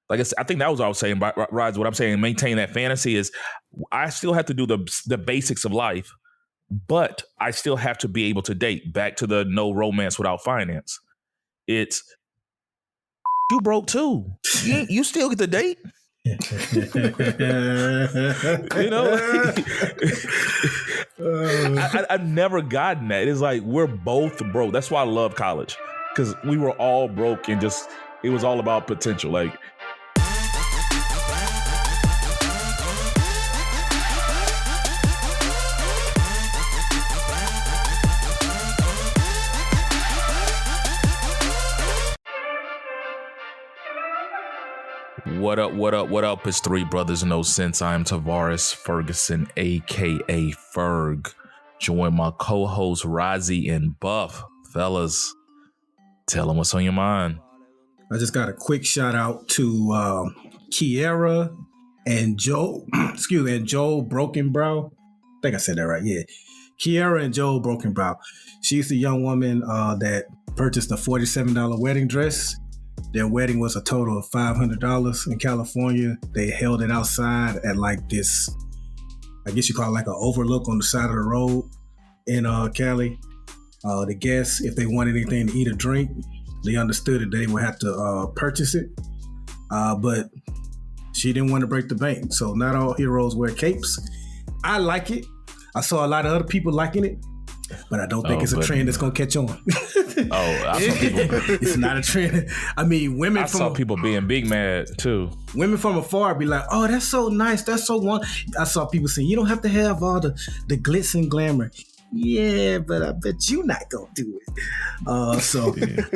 like I think that was what I was saying, Razi. What I'm saying, maintain that fantasy is I still have to do the basics of life, but I still have to be able to date. Back to the no romance without finance. It's you broke too. You still get to date. You know, I've never gotten that. It's like we're both broke. That's why I love college, because we were all broke and just it was all about potential. Like, what up, what up, what up? It's Three Brothers No Sense. I am Tavares Ferguson, aka Ferg. Join my co-host Razi and Buff. Fellas, tell them what's on your mind. I just got a quick shout out to Kiera and Joe, and Joel Brockenbrough. I think I said that right. Yeah. Kiera and Joel Brockenbrough. She's the young woman that purchased a $47 wedding dress. Their wedding was a total of $500 in California. They held it outside at like this, I guess you call it like an overlook on the side of the road in Cali. The guests, if they wanted anything to eat or drink, they understood that they would have to purchase it. But she didn't want to break the bank. So not all heroes wear capes. I like it. I saw a lot of other people liking it, but I don't think it's a trend that's going to catch on. I saw people. It's not a trend. I mean, women. I saw people being big mad too. Women from afar be like, "Oh, that's so nice. That's so one." I saw people saying, "You don't have to have all the glitz and glamour." Yeah, but I bet you not gonna do it. I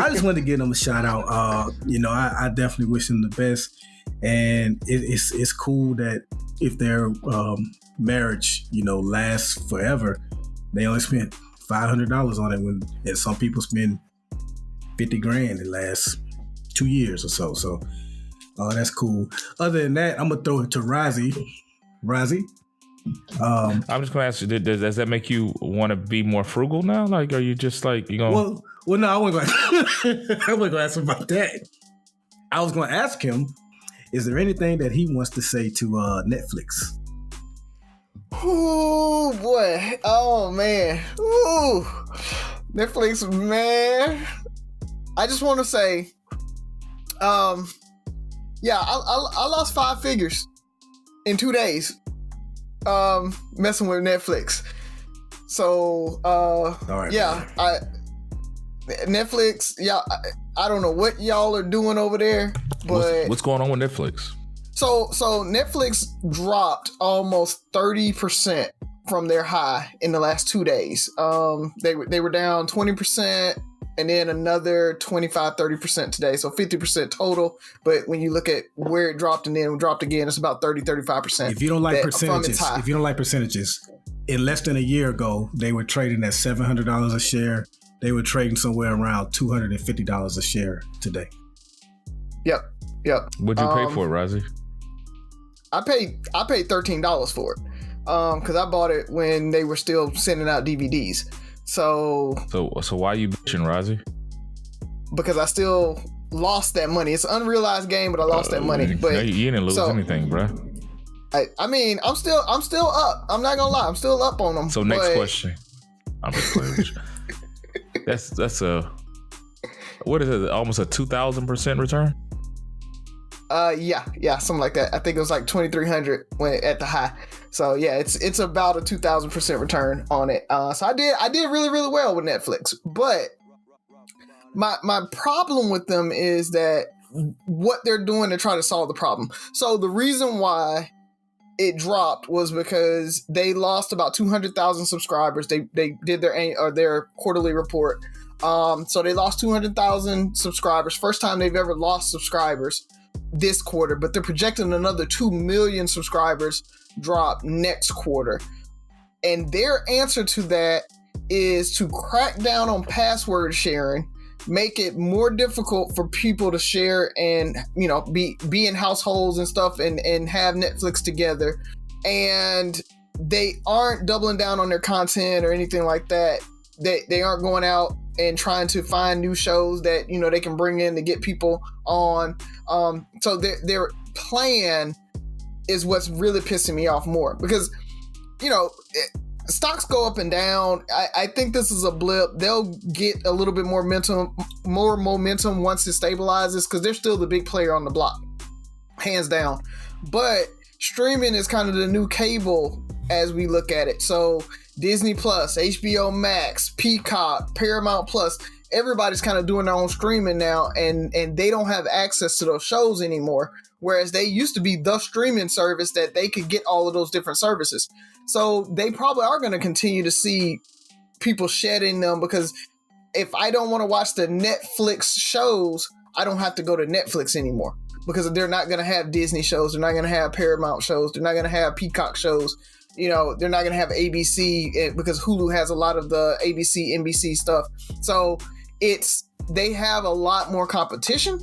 just wanted to give them a shout out. I definitely wish them the best, and it's cool that if their marriage, lasts forever, they only spent $500 on it and some people spend $50,000 in the last 2 years or so. So, that's cool. Other than that, I'm gonna throw it to Razi. Razi. I'm just gonna ask you: does that make you want to be more frugal now? Like, are you just like you going? Well, no, I wasn't gonna ask him about that. I was gonna ask him: is there anything that he wants to say to Netflix? Oh boy! Oh man! Ooh, Netflix, man! I just want to say, I lost 5 figures in 2 days, messing with Netflix. So, all right, Netflix. Yeah, I don't know what y'all are doing over there, but what's going on with Netflix? So Netflix dropped almost 30% from their high in the last 2 days. They were down 20% and then another 25-30% today. So 50% total. But when you look at where it dropped and then dropped again, it's about 30-35%. If you don't like percentages, in less than a year ago, they were trading at $700 a share. They were trading somewhere around $250 a share today. Yep. What'd you pay for it, Razi? I paid $13 for it because I bought it when they were still sending out DVDs. So why are you bitching, Razi? Because I still lost that money. It's an unrealized gain, but I lost that money. But you didn't lose anything, bro. I mean, I'm still up. I'm not gonna lie, I'm still up on them. So next question. I'm just playing with you. That's a what is it? Almost a 2,000% return. Yeah, something like that. I think it was like 2,300 when at the high. So yeah, it's about a 2,000% return on it. So I did really, really well with Netflix. But my problem with them is that what they're doing to try to solve the problem. So the reason why it dropped was because they lost about 200,000 subscribers. They did their quarterly report. So they lost 200,000 subscribers. First time they've ever lost subscribers this quarter, but they're projecting another 2 million subscribers drop next quarter. And their answer to that is to crack down on password sharing, make it more difficult for people to share and, be in households and stuff and have Netflix together. And they aren't doubling down on their content or anything like that. They aren't going out and trying to find new shows that, you know, they can bring in to get people on. So their plan is what's really pissing me off more, because, you know, stocks go up and down. I think this is a blip. They'll get a little bit more momentum once it stabilizes, because they're still the big player on the block, hands down. But streaming is kind of the new cable as we look at it. So Disney Plus, HBO Max, Peacock, Paramount Plus, everybody's kind of doing their own streaming now, and they don't have access to those shows anymore. Whereas they used to be the streaming service that they could get all of those different services. So they probably are going to continue to see people shedding them, because if I don't want to watch the Netflix shows, I don't have to go to Netflix anymore, because they're not going to have Disney shows. They're not going to have Paramount shows. They're not going to have Peacock shows. You know, they're not going to have ABC, because Hulu has a lot of the ABC, NBC stuff. So they have a lot more competition,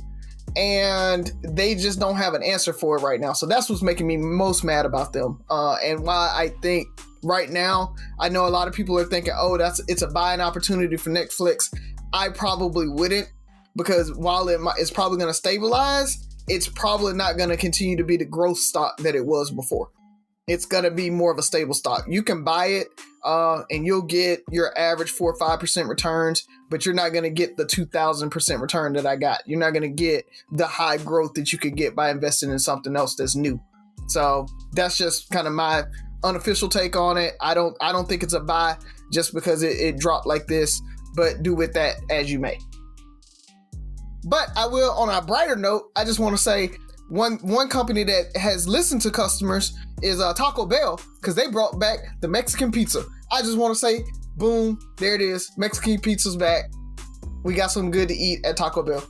and they just don't have an answer for it right now. So that's what's making me most mad about them. And why I think right now, I know a lot of people are thinking, oh, it's a buying opportunity for Netflix. I probably wouldn't, because while it's probably going to stabilize, it's probably not going to continue to be the growth stock that it was before. It's going to be more of a stable stock. You can buy it and you'll get your average 4 or 5% returns, but you're not going to get the 2,000% return that I got. You're not going to get the high growth that you could get by investing in something else that's new. So that's just kind of my unofficial take on it. I don't think it's a buy just because it dropped like this, but do with that as you may. But I will, on a brighter note, I just want to say one company that has listened to customers is Taco Bell, because they brought back the Mexican pizza. I just want to say, boom, there it is. Mexican pizza's back. We got something good to eat at Taco Bell.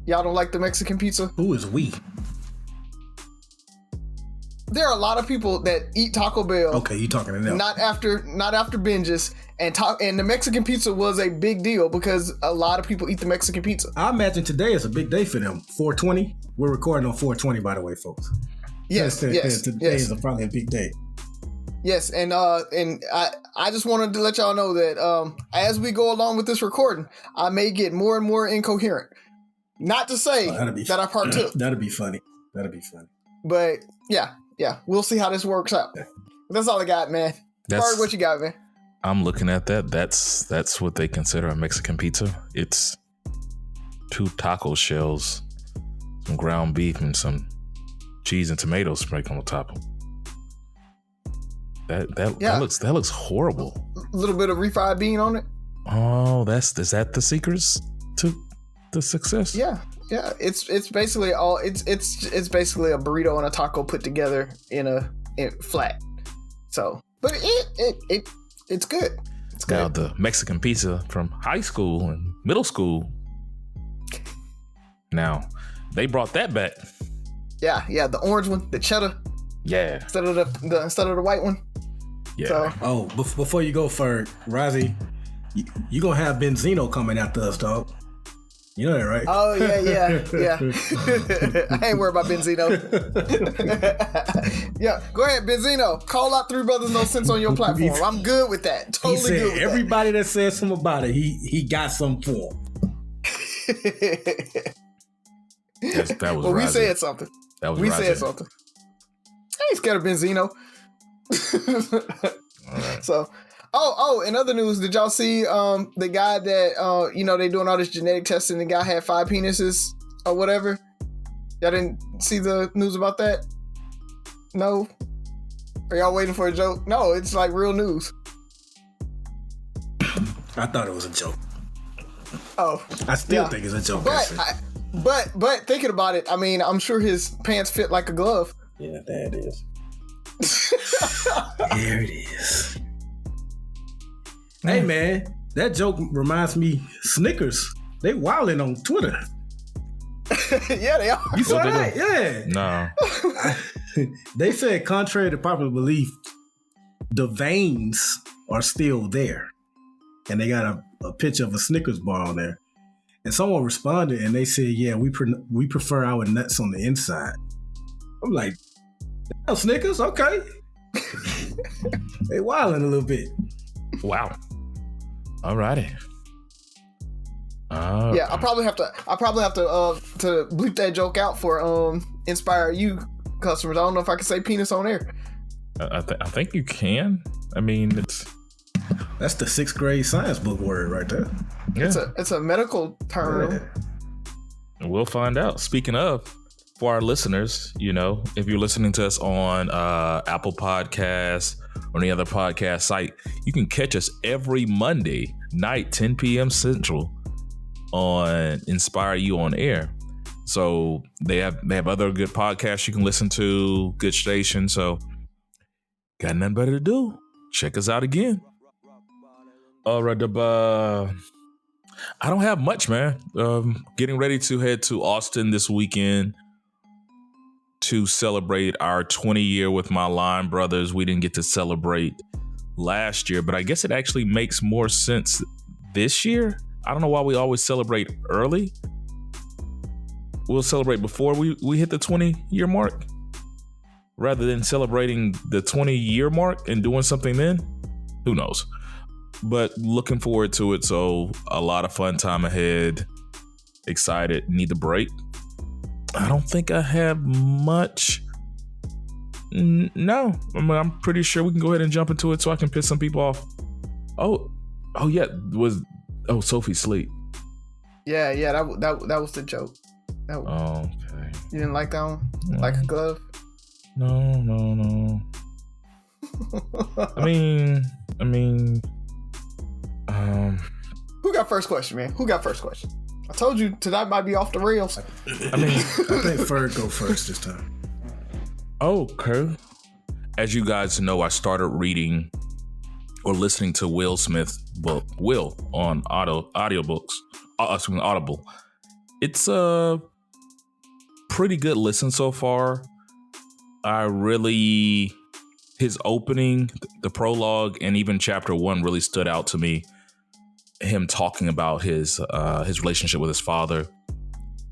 Y'all don't like the Mexican pizza? Who is we? There are a lot of people that eat Taco Bell. Okay, you talking to them. Not after binges. And the Mexican pizza was a big deal because a lot of people eat the Mexican pizza. I imagine today is a big day for them. 420. We're recording on 420, by the way, folks. Yes. Today is probably a big day. Yes, and I just wanted to let y'all know that as we go along with this recording, I may get more and more incoherent. Not to say that I partook. That'd be funny. But yeah, we'll see how this works out. That's all I got, man. Ferg, what you got, man? I'm looking at that. That's what they consider a Mexican pizza. It's 2 taco shells, some ground beef, and some cheese and tomato sprinkled on top of them. That looks horrible. A little bit of refried bean on it. Oh, is that the secrets to the success? Yeah. It's basically it's basically a burrito and a taco put together in flat. So, but it's good. It's good. Now the Mexican pizza from high school and middle school. Now they brought that back. Yeah, the orange one, the cheddar. Yeah. Instead of the white one. Yeah. So, before you go, Ferg, Razi, you gonna have Benzino coming after us, dog. You know that, right? Oh, yeah. I ain't worried about Benzino. Yeah, go ahead, Benzino. Call out 3 Brothers No Sense on your platform. I'm good with that. Totally good with everybody that says something about it, he got something for him. Yes, that was. Well, we said something. That was. We said something. I ain't scared of Benzino. All right. So. Oh, in other news, did y'all see the guy that they doing all this genetic testing, the guy had 5 penises or whatever? Y'all didn't see the news about that? No? Are y'all waiting for a joke? No, it's like real news. I thought it was a joke. Oh. I still think it's a joke. But thinking about it, I mean, I'm sure his pants fit like a glove. Yeah, there it is. There it is. Hey man, that joke reminds me Snickers. They wilding on Twitter. Yeah, they are. You saw that? Yeah. No. They said, contrary to popular belief, the veins are still there. And they got a picture of a Snickers bar on there. And someone responded and they said, yeah, we prefer our nuts on the inside. I'm like, damn, Snickers? Okay. They wilding a little bit. Wow. Alrighty. Yeah, I probably have to to bleep that joke out for Inspire You customers. I don't know if I can say penis on air. I think you can. I mean, that's the 6th grade science book word right there. Yeah. It's a medical term. Yeah. We'll find out. Speaking of, for our listeners, if you're listening to us on Apple Podcasts or any other podcast site, you can catch us every Monday night, 10 p.m. Central on Inspire You on Air. So they have other good podcasts you can listen to, good stations. So got nothing better to do. Check us out again. All right, I don't have much, man. Getting ready to head to Austin this weekend to celebrate our 20 year with my Line brothers. We didn't get to celebrate last year, but I guess it actually makes more sense this year. I don't know why we always celebrate early. We'll celebrate before we hit the 20 year mark rather than celebrating the 20 year mark and doing something then. Who knows? But looking forward to it. So a lot of fun time ahead. Excited. Need the break. I don't think I have much. No, I'm pretty sure we can go ahead and jump into it so I can piss some people off. Oh yeah. Sophie's sleep. Yeah. That was the joke. Okay. You didn't like that one? Like a glove? No. I mean. Who got first question, man? Who got first question? I told you tonight might be off the rails. I think Ferg go first this time. Okay. As you guys know, I started reading or listening to Will Smith's book, Will, on audiobooks. Audible. It's a pretty good listen so far. His opening, the prologue, and even chapter 1 really stood out to me. Him talking about his relationship with his father.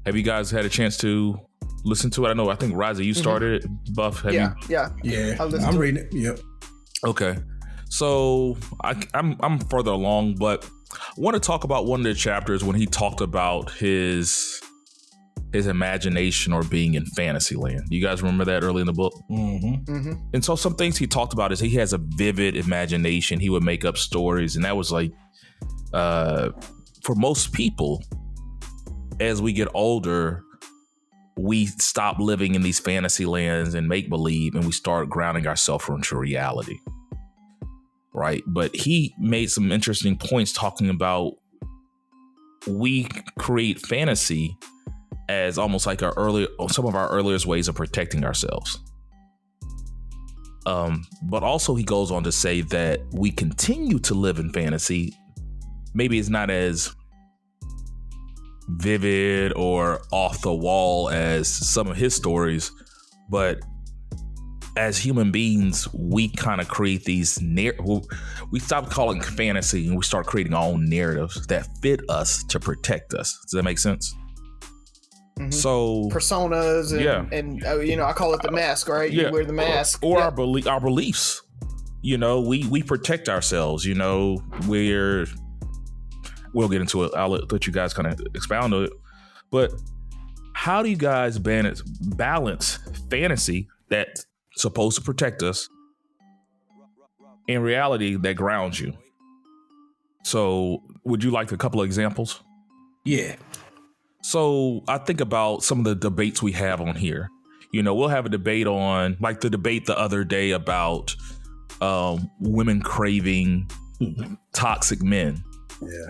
Have you guys had a chance to listen to it? I think Razi, you started it. Buff, have you? Yeah. I'm reading it. Yep. Okay. So I'm further along, but I want to talk about one of the chapters when he talked about his imagination or being in fantasy land. You guys remember that early in the book? Mm-hmm. Mm-hmm. And so some things he talked about is he has a vivid imagination. He would make up stories, and that was like, for most people, as we get older, we stop living in these fantasy lands and make believe, and we start grounding ourselves into reality. Right. But he made some interesting points talking about we create fantasy as almost like some of our earliest ways of protecting ourselves. But also he goes on to say that we continue to live in fantasy. Maybe it's not as vivid or off the wall as some of his stories, but as human beings, we kind of create these we stop calling fantasy and we start creating our own narratives that fit us to protect us. Does that make sense? Mm-hmm. So personas and I call it the mask, right? You wear the mask. Or our beliefs. We protect ourselves. We'll get into it. I'll let you guys kind of expound on it. But how do you guys balance fantasy that's supposed to protect us in reality that grounds you? So would you like a couple of examples? Yeah. So I think about some of the debates we have on here. We'll have a debate on, like the debate the other day about women craving toxic men. Yeah.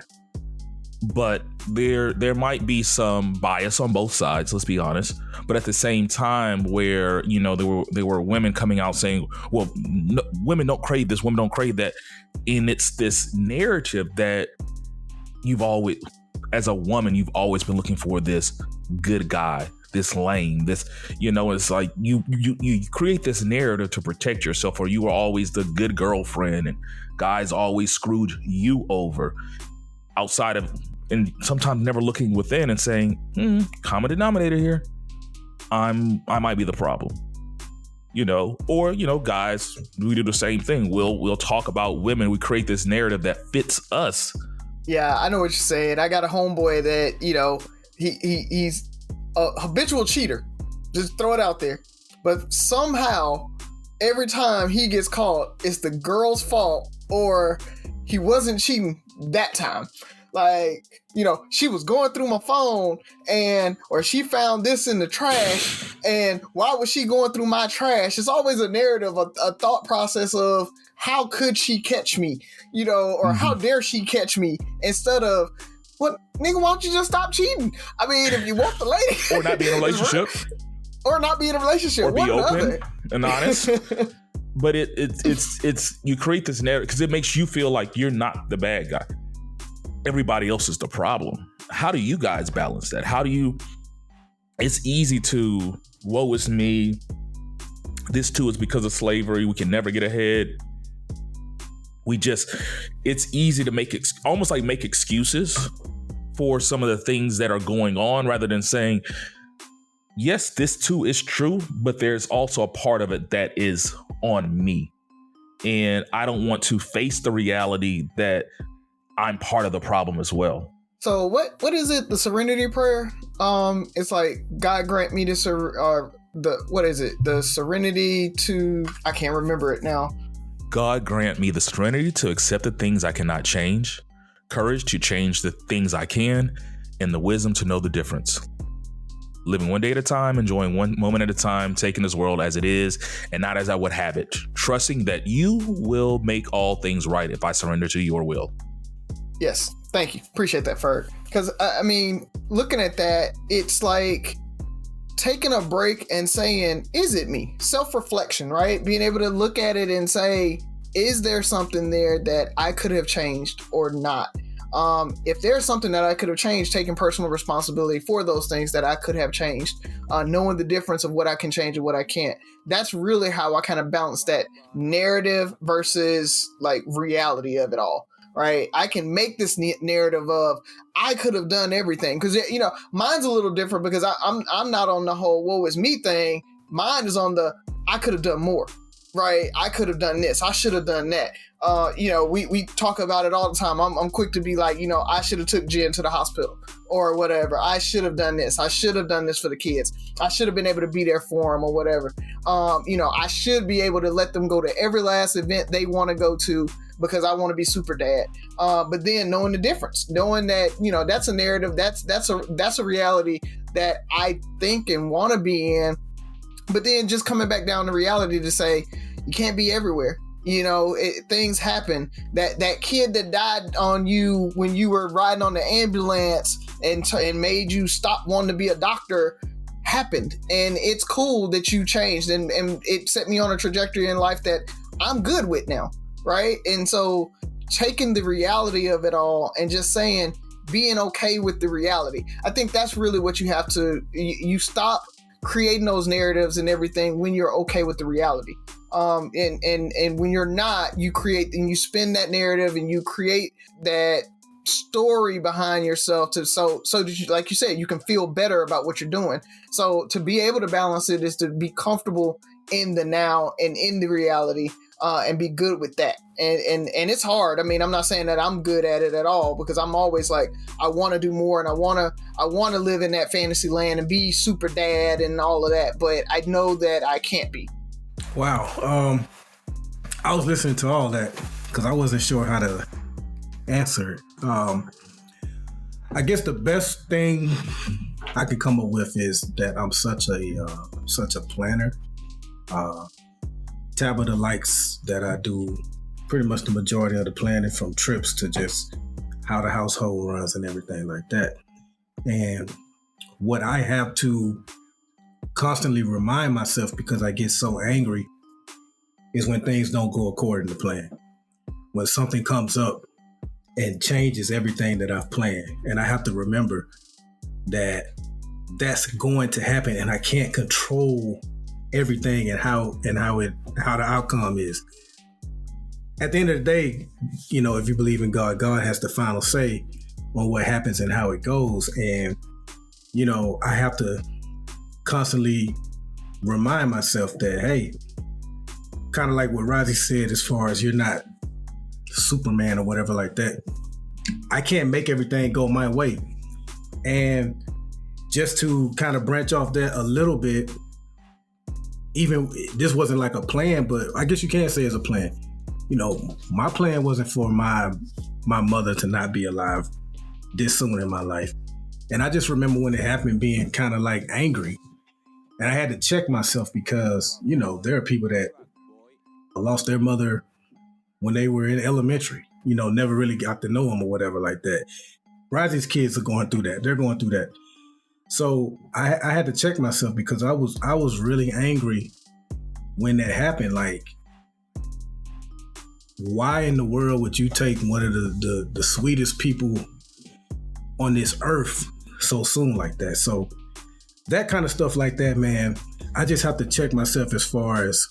But there might be some bias on both sides, let's be honest. But at the same time, where there were women coming out saying, well, no, women don't crave this, women don't crave that, and it's this narrative that you've always, as a woman, you've always been looking for this good guy, this lame, this, it's like you create this narrative to protect yourself, or you are always the good girlfriend, and guys always screwed you over. Outside of, and sometimes never looking within and saying, common denominator here, I might be the problem, or guys, we do the same thing. We'll talk about women. We create this narrative that fits us Yeah, I know what you're saying. I got a homeboy that, you know, he's a habitual cheater. Just throw it out there. But somehow, every time he gets caught, it's the girl's fault, or he wasn't cheating that time. Like, you know, she was going through my phone or she found this in the trash, and why was she going through my trash? It's always a narrative, a thought process of how could she catch me, you know, or how dare she catch me, instead of, what, nigga, why don't you just stop cheating? I mean, if you want the lady. Or not be in a relationship. Or not be in a relationship. Or be open and honest. But it's you create this narrative because it makes you feel like you're not the bad guy. Everybody else is the problem. How do you guys balance that? It's easy to, woe is me. This too is because of slavery. We can never get ahead. It's easy to make excuses for some of the things that are going on, rather than saying, yes, this too is true, but there's also a part of it that is on me. And I don't want to face the reality that I'm part of the problem as well. So what is it? The serenity prayer? It's like, God grant me this, what is it? The serenity to, I can't remember it now. God grant me the serenity to accept the things I cannot change, courage to change the things I can, and the wisdom to know the difference. Living one day at a time, enjoying one moment at a time, taking this world as it is and not as I would have it, trusting that you will make all things right if I surrender to your will. Yes, thank you. Appreciate that, Ferg. Because, I mean, looking at that, it's like taking a break and saying, is it me? Self-reflection, right? Being able to look at it and say, is there something there that I could have changed or not? If there's something that I could have changed, taking personal responsibility for those things that I could have changed, knowing the difference of what I can change and what I can't. That's really how I kind of balance that narrative versus like reality of it all. Right, I can make this narrative of I could have done everything, because, you know, mine's a little different because I'm not on the whole woe is me thing. Mine is on the I could have done more. Right, I could have done this. I should have done that. You know, we talk about it all the time. I'm quick to be like, you know, I should have took Jen to the hospital or whatever. I should have done this. I should have done this for the kids. I should have been able to be there for them or whatever. You know, I should be able to let them go to every last event they want to go to, because I want to be super dad. But then knowing the difference, knowing that, you know, that's a narrative, that's a reality that I think and want to be in. But then just coming back down to reality to say, you can't be everywhere. You know, things happen. That kid that died on you when you were riding on the ambulance and made you stop wanting to be a doctor happened. And it's cool that you changed. And it set me on a trajectory in life that I'm good with now. Right. And so taking the reality of it all and just saying, being okay with the reality. I think that's really what you have to, you stop creating those narratives and everything when you're okay with the reality. And when you're not, you create and you spin that narrative and you create that story behind yourself so that you, like you said, you can feel better about what you're doing. So to be able to balance it is to be comfortable in the now and in the reality, and be good with that. And it's hard. I mean, I'm not saying that I'm good at it at all, because I'm always like, I want to do more and I want to live in that fantasy land and be super dad and all of that. But I know that I can't be. Wow. I was listening to all that because I wasn't sure how to answer it. I guess the best thing I could come up with is that I'm such a planner. Tabitha likes that I do pretty much the majority of the planning, from trips to just how the household runs and everything like that. And what I have to constantly remind myself, because I get so angry, is when things don't go according to plan. When something comes up and changes everything that I've planned. And I have to remember that that's going to happen and I can't control everything and how the outcome is. At the end of the day, you know, if you believe in God, God has the final say on what happens and how it goes. And, you know, I have to constantly remind myself that, hey, kind of like what Razi said, as far as you're not Superman or whatever like that. I can't make everything go my way. And just to kind of branch off that a little bit, even this wasn't like a plan, but I guess you can say it's a plan. You know, my plan wasn't for my mother to not be alive this soon in my life. And I just remember when it happened being kind of like angry. And I had to check myself because, you know, there are people that lost their mother when they were in elementary, you know, never really got to know them or whatever like that. Razi's kids are going through that. They're going through that. So I had to check myself because I was really angry when that happened. Like, why in the world would you take one of the sweetest people on this earth so soon like that? So that kind of stuff like that, man, I just have to check myself as far as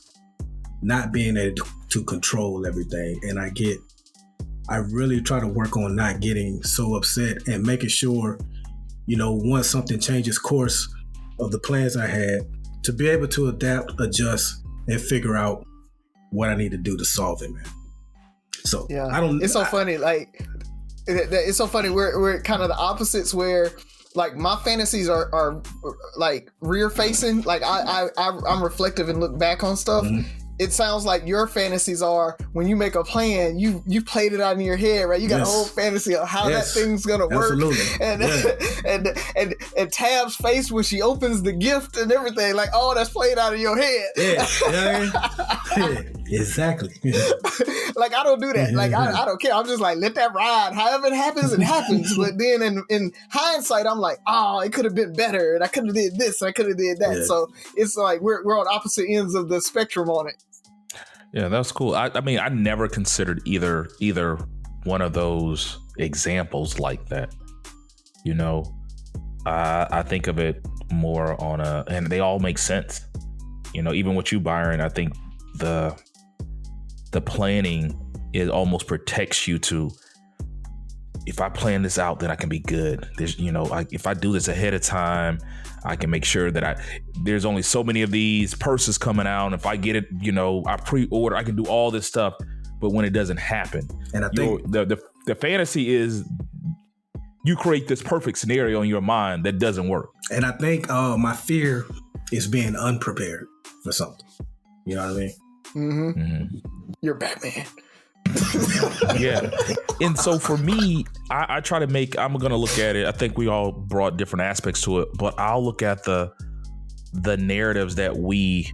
not being able to control everything. And I really try to work on not getting so upset and making sure, you know, once something changes course of the plans I had, to be able to adapt, adjust, and figure out what I need to do to solve it, man. So yeah, it's so funny. Like, it's so funny. We're kind of the opposites where, like, my fantasies are like rear facing. Like I'm reflective and look back on stuff. Mm-hmm. It sounds like your fantasies are when you make a plan, you played it out in your head, right? You got a whole fantasy of how that thing's gonna work. And Tab's face when she opens the gift and everything, like, oh, that's played out in your head. Yeah, exactly. Like, I don't do that. Like, I don't care. I'm just like, let that ride. However it happens, it happens. But then in hindsight, I'm like, oh, it could have been better, and I could have did this, and I could have did that. Yeah. So it's like we're on opposite ends of the spectrum on it. Yeah, that's cool. I mean, I never considered either one of those examples like that. You know, I think of it more on and they all make sense. You know, even with you, Byron, I think the planning, it almost protects you to, if I plan this out, then I can be good. There's, you know, if I do this ahead of time, I can make sure that there's only so many of these purses coming out. And if I get it, you know, I pre-order, I can do all this stuff. But when it doesn't happen, and I think the fantasy is you create this perfect scenario in your mind that doesn't work. And I think my fear is being unprepared for something. You know what I mean? Mm-hmm. Mm-hmm. You're Batman. Yeah. And so for me, I try to I'm going to look at it. I think we all brought different aspects to it, but I'll look at the narratives that we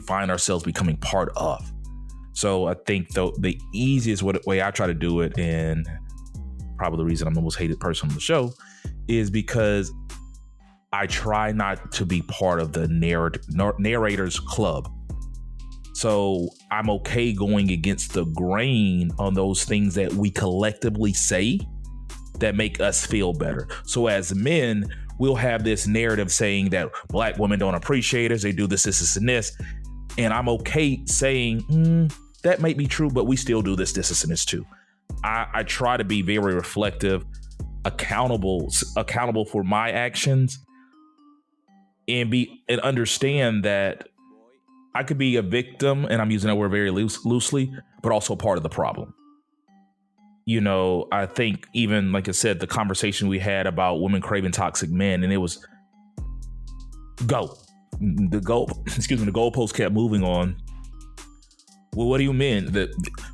find ourselves becoming part of. So I think the easiest way I try to do it, and probably the reason I'm the most hated person on the show, is because I try not to be part of the narrator's club. So I'm okay going against the grain on those things that we collectively say that make us feel better. So as men, we'll have this narrative saying that Black women don't appreciate us. They do this, and this. And I'm okay saying that may be true, but we still do this, and this too. I try to be very reflective, accountable for my actions, and understand that I could be a victim, and I'm using that word very loosely, but also part of the problem. You know, I think even, like I said, the conversation we had about women craving toxic men, and it was the goalpost kept moving on. Well, what do you mean?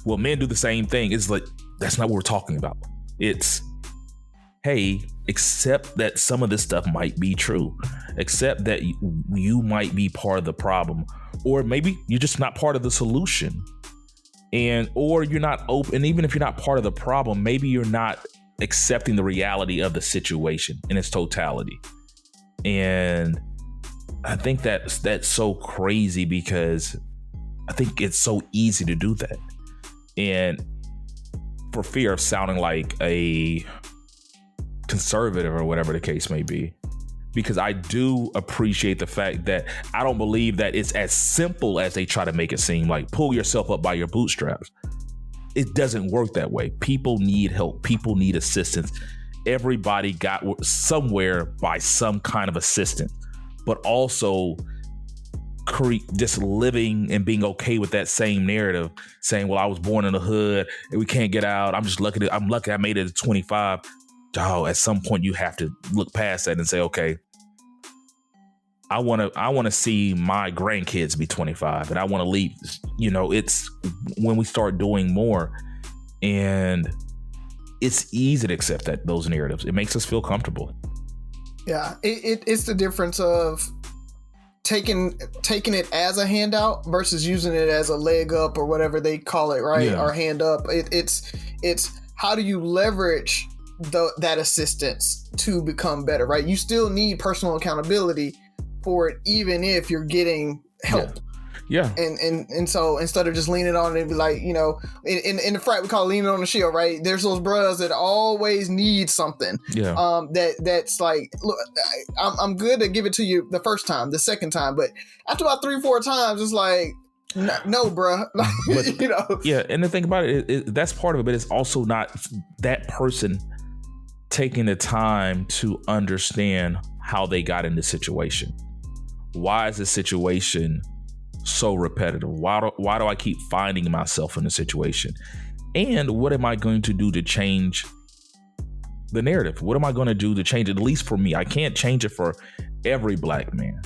Well, men do the same thing. It's like, that's not what we're talking about. It's, hey, accept that some of this stuff might be true. Accept that you might be part of the problem. Or maybe you're just not part of the solution. Or you're not open. And even if you're not part of the problem, maybe you're not accepting the reality of the situation in its totality. And I think that's so crazy, because I think it's so easy to do that. And for fear of sounding like a conservative or whatever the case may be, because I do appreciate the fact that I don't believe that it's as simple as they try to make it seem, like pull yourself up by your bootstraps. It doesn't work that way. People need help. People need assistance. Everybody got somewhere by some kind of assistance, but also just living and being okay with that same narrative, saying, well, I was born in the hood and we can't get out. I'm lucky I made it at 25. Dog, at some point you have to look past that and say, okay, I want to see my grandkids be 25 and I want to leave. It's when we start doing more, and it's easy to accept those narratives. It makes us feel comfortable. Yeah, it's the difference of taking it as a handout versus using it as a leg up or whatever they call it, right? Yeah. Or hand up. It's how do you leverage that assistance to become better, right? You still need personal accountability for it, even if you're getting help. Yeah. And so instead of just leaning on it and be like, in the frat we call it leaning on the shield, right? There's those brothers that always need something. Yeah. That's like, look, I'm good to give it to you the first time, the second time, but after about 3-4 times, it's like, no, bruh. But, Yeah, and the thing about it, that's part of it, but it's also not that person taking the time to understand how they got in this situation. Why is this situation so repetitive? Why do I keep finding myself in a situation? And what am I going to do to change the narrative? What am I going to do to change it? At least for me, I can't change it for every black man,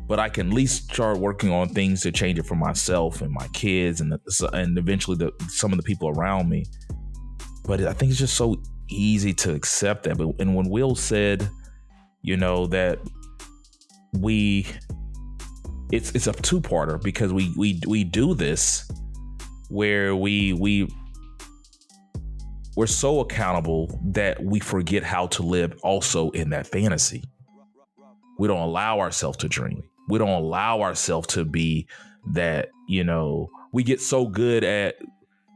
but I can at least start working on things to change it for myself and my kids and eventually some of the people around me. But I think it's just so easy to accept that. And when Will said, that it's a two-parter, because we do this where we're so accountable that we forget how to live also in that fantasy. We don't allow ourselves to dream. We don't allow ourselves to be that, we get so good at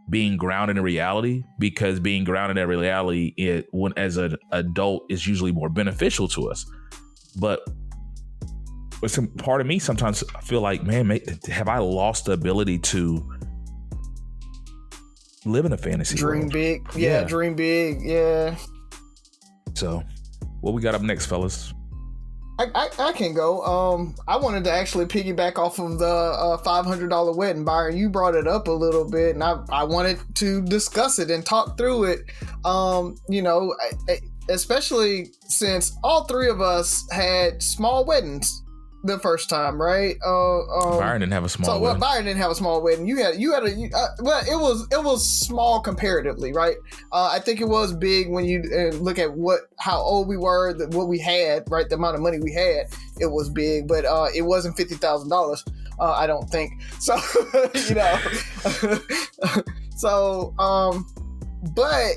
being grounded in reality, because being grounded in reality as an adult is usually more beneficial to us. But some part of me sometimes I feel like, man, have I lost the ability to live in a fantasy dream world? Big? Yeah, dream big. Yeah. So, what we got up next, fellas? I can go. I wanted to actually piggyback off of the $500 wedding. Byron, you brought it up a little bit, and I wanted to discuss it and talk through it. Especially since all three of us had small weddings the first time, right? Byron didn't have a small wedding. Byron didn't have a small wedding. You had it was small comparatively, right? I think it was big when you look at how old we were, what we had, right? The amount of money we had, it was big, but it wasn't $50,000. I don't think so. But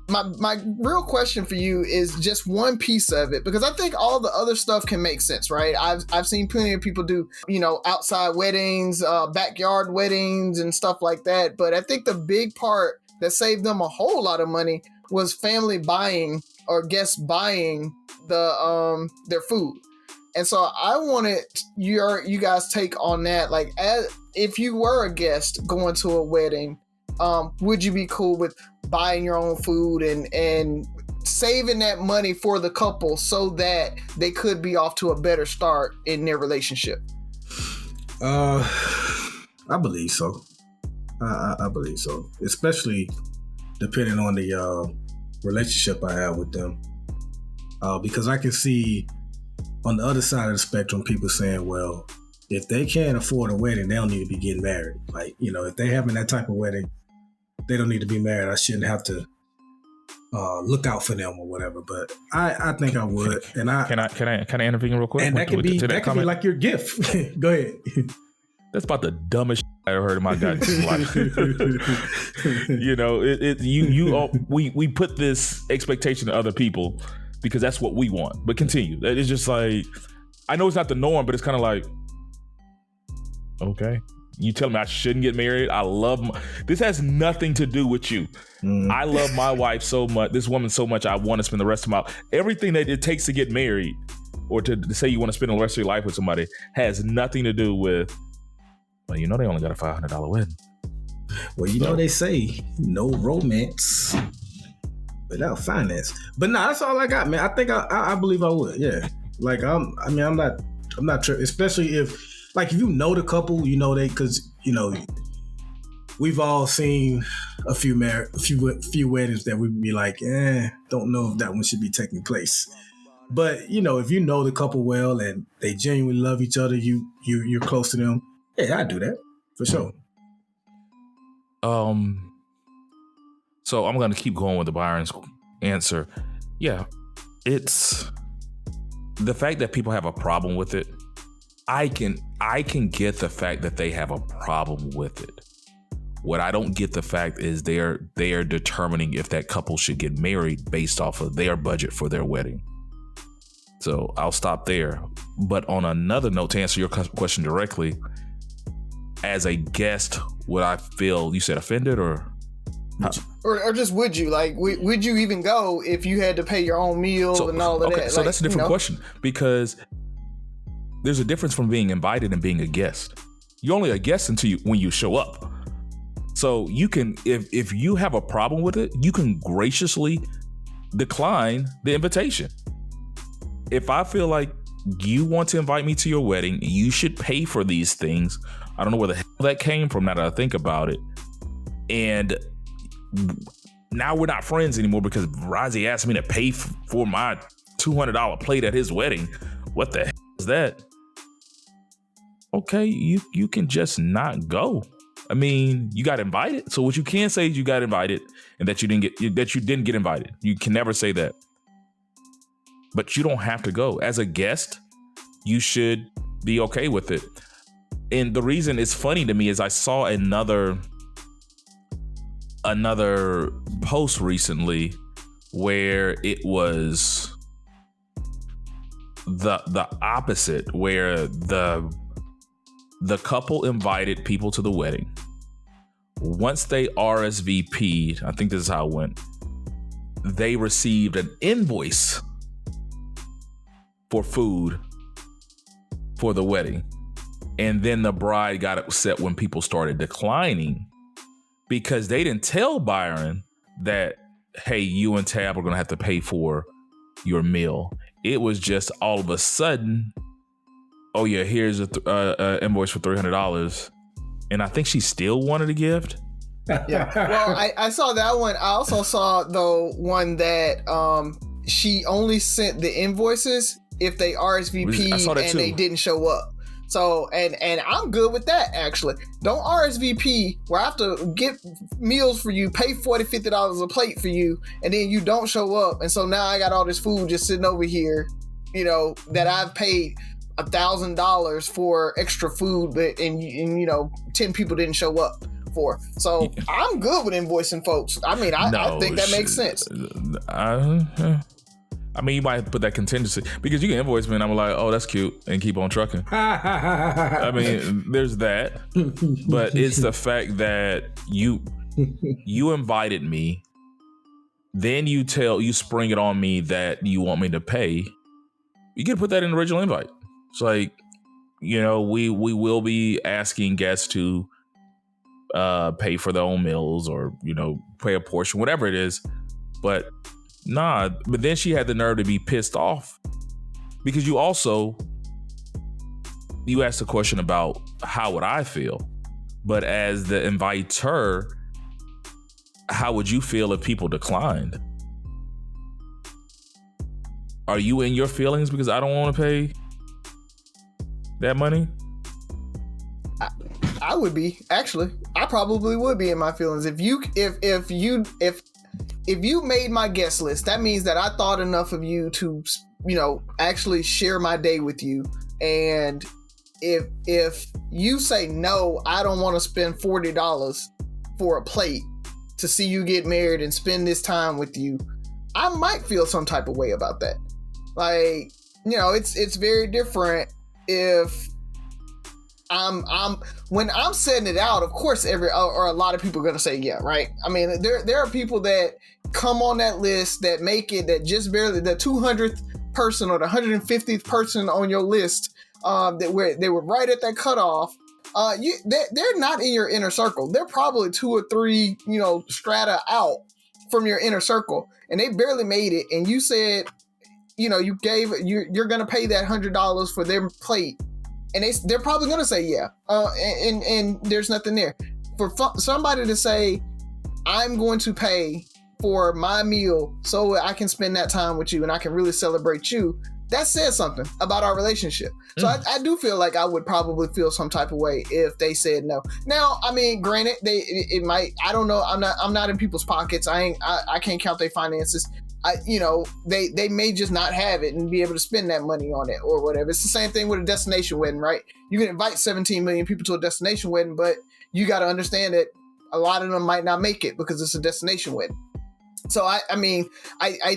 my real question for you is just one piece of it, because I think all the other stuff can make sense, right? I've seen plenty of people do, outside weddings, backyard weddings and stuff like that. But I think the big part that saved them a whole lot of money was family buying or guests buying their food. And so I wanted you guys' take on that. Like, if you were a guest going to a wedding, would you be cool with buying your own food and saving that money for the couple so that they could be off to a better start in their relationship? I believe so. I believe so, especially depending on the relationship I have with them, because I can see on the other side of the spectrum people saying, well, if they can't afford a wedding, they don't need to be getting married. Like, if they're having that type of wedding, they don't need to be married. I shouldn't have to look out for them or whatever. But I think I would. And can I intervene real quick? And that could be like your gift. Go ahead. That's about the dumbest shit I ever heard in my goddamn life. We put this expectation on other people because that's what we want. But continue. It's just like, I know it's not the norm, but it's kind of like, okay. You tell me I shouldn't get married. This has nothing to do with you. I love my wife so much, this woman so much, I want to spend the rest of everything that it takes to get married or to say you want to spend the rest of your life with somebody has nothing to do with, well, they only got a $500 wedding. Well, they say no romance without finance. But no, that's all I got, man. I think I believe I would. Yeah. Like, I'm not tripping, especially if like if you know the couple, you know because we've all seen a few weddings that we'd be like, don't know if that one should be taking place. But if you know the couple well and they genuinely love each other, you're close to them. Yeah, I do that for sure. So I'm gonna keep going with the Byron's answer. Yeah, it's the fact that people have a problem with it. I can get the fact that they have a problem with it. What I don't get the fact is they are determining if that couple should get married based off of their budget for their wedding. So I'll stop there. But on another note, to answer your question directly, as a guest, would I feel, you said offended or just would you would you even go if you had to pay your own meal and all of that? So that's a different question, because there's a difference from being invited and being a guest. You're only a guest when you show up. So you can, if you have a problem with it, you can graciously decline the invitation. If I feel like you want to invite me to your wedding, you should pay for these things. I don't know where the hell that came from now that I think about it. And now we're not friends anymore because Razi asked me to pay for my $200 plate at his wedding. What the hell is that? Okay, you can just not go. I mean, you got invited. So what you can say is you got invited and that you didn't get invited. You can never say that. But you don't have to go. As a guest, you should be okay with it. And the reason it's funny to me is I saw another post recently where it was the opposite, where the couple invited people to the wedding. Once they RSVP'd, I think this is how it went, they received an invoice for food for the wedding. And then the bride got upset when people started declining because they didn't tell Byron that, hey, you and Tab are going to have to pay for your meal. It was just all of a sudden, oh yeah, here's a invoice for $300. And I think she still wanted a gift. Yeah. Well, I saw that one. I also saw the one that she only sent the invoices if they RSVP'd and too. They didn't show up. So, and I'm good with that, actually. Don't RSVP where I have to get meals for you, pay $40, $50 a plate for you, and then you don't show up. And so now I got all this food just sitting over here, that I've paid $1,000 for extra food, but and 10 people didn't show up for. So I'm good with invoicing folks. I mean, I think that makes sense. I mean, you might put that contingency because you can invoice me and I'm like, oh, that's cute, and keep on trucking. I mean, there's that, but it's the fact that you invited me, then you spring it on me that you want me to pay. You can put that in the original invite. It's like, we will be asking guests to pay for their own meals or, pay a portion, whatever it is. But nah, but then she had the nerve to be pissed off because you asked a question about how would I feel, but as the inviter, how would you feel if people declined? Are you in your feelings because I don't want to pay that money? I would be, actually. I probably would be in my feelings if you made my guest list. That means that I thought enough of you to, actually share my day with you. And if you say no, I don't want to spend $40 for a plate to see you get married and spend this time with you, I might feel some type of way about that. Like, it's very different if when I'm setting it out. Of course, a lot of people are gonna say yeah, right? I mean, there are people that come on that list that make it, that just barely the 200th person or the 150th person on your list, they were right at that cutoff. They're not in your inner circle. They're probably 2 or 3, strata out from your inner circle, and they barely made it. And you said, you're gonna pay that $100 for their plate and they're probably gonna say yeah. And there's nothing there for somebody to say, I'm going to pay for my meal so I can spend that time with you and I can really celebrate you. That says something about our relationship. So I do feel like I would probably feel some type of way if they said no. Now, I mean, granted, it might. I don't know. I'm not in people's pockets. I can't count their finances. They may just not have it and be able to spend that money on it or whatever. It's the same thing with a destination wedding, right? You can invite 17 million people to a destination wedding, but you got to understand that a lot of them might not make it because it's a destination wedding. So I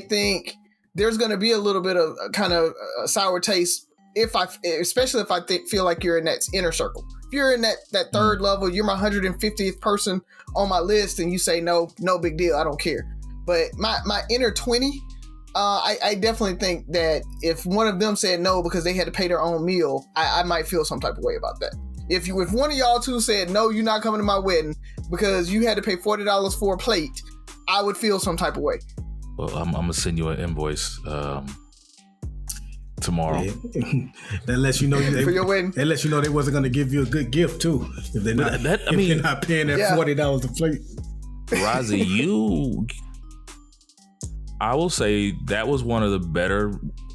think there's going to be a little bit of kind of a sour taste especially if I feel like you're in that inner circle. If you're in that third level, you're my 150th person on my list, and you say no big deal, I don't care. But my inner 20, I definitely think that if one of them said no because they had to pay their own meal, I might feel some type of way about that. If one of y'all two said no, you're not coming to my wedding because you had to pay $40 for a plate, I would feel some type of way. Well, I'm gonna send you an invoice tomorrow. Yeah. That lets you know for your wedding. That lets you know they wasn't gonna give you a good gift too if they're not. They're not paying that $40 a plate. Razi, I will say that was one of the better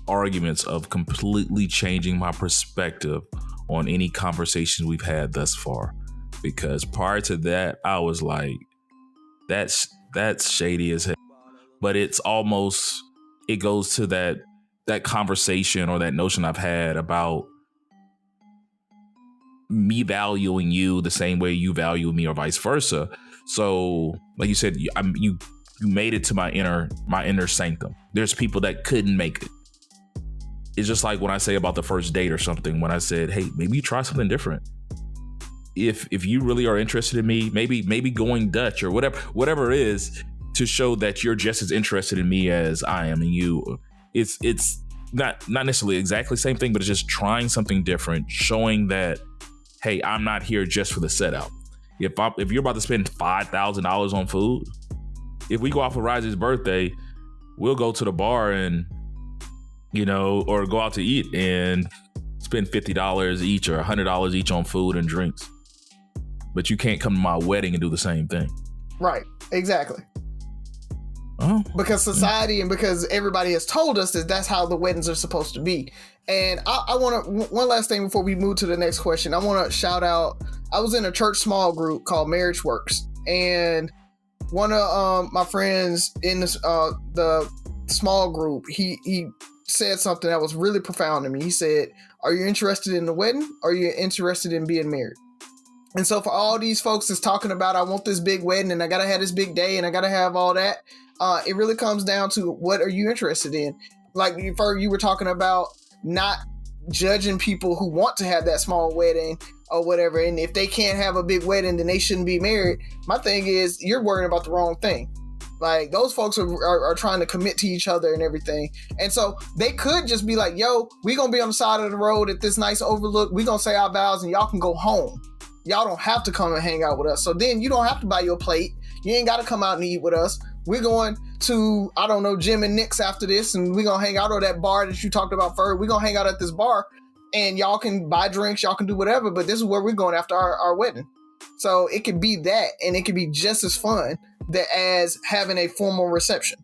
arguments of completely changing my perspective on any conversations we've had thus far. Because prior to that, I was like, that's shady as hell. But it's almost, it goes to that conversation or that notion I've had about me valuing you the same way you value me or vice versa. So, like you said, you made it to my inner sanctum. There's people that couldn't make it. It's just like when I say about the first date or something, when I said, hey, maybe you try something different. If you really are interested in me, maybe going Dutch or whatever it is to show that you're just as interested in me as I am in you. It's not necessarily exactly the same thing, but it's just trying something different, showing that, hey, I'm not here just for the set out. If you're about to spend $5,000 on food, if we go out for Razi's birthday, we'll go to the bar and, or go out to eat and spend $50 each or $100 each on food and drinks. But you can't come to my wedding and do the same thing. Right. Exactly. Oh, because society and because everybody has told us that that's how the weddings are supposed to be. And I want to, one last thing before we move to the next question, I want to shout out, I was in a church small group called Marriage Works, and one of my friends in this, the small group, he said something that was really profound to me. He said, are you interested in the wedding or are you interested in being married? And so for all these folks that's talking about, I want this big wedding and I got to have this big day and I got to have all that, it really comes down to what are you interested in? Like Ferg, you were talking about not judging people who want to have that small wedding or whatever. And if they can't have a big wedding, then they shouldn't be married. My thing is, you're worrying about the wrong thing. Like those folks are trying to commit to each other and everything. And so they could just be like, yo, we going to be on the side of the road at this nice overlook. We going to say our vows and y'all can go home. Y'all don't have to come and hang out with us. So then you don't have to buy your plate. You ain't got to come out and eat with us. We're going to, I don't know, Jim and Nick's after this, and we're going to hang out at that bar that you talked about, Ferg. We're going to hang out at this bar, and y'all can buy drinks, y'all can do whatever, but this is where we're going after our wedding. So it could be that, and it could be just as fun as having a formal reception.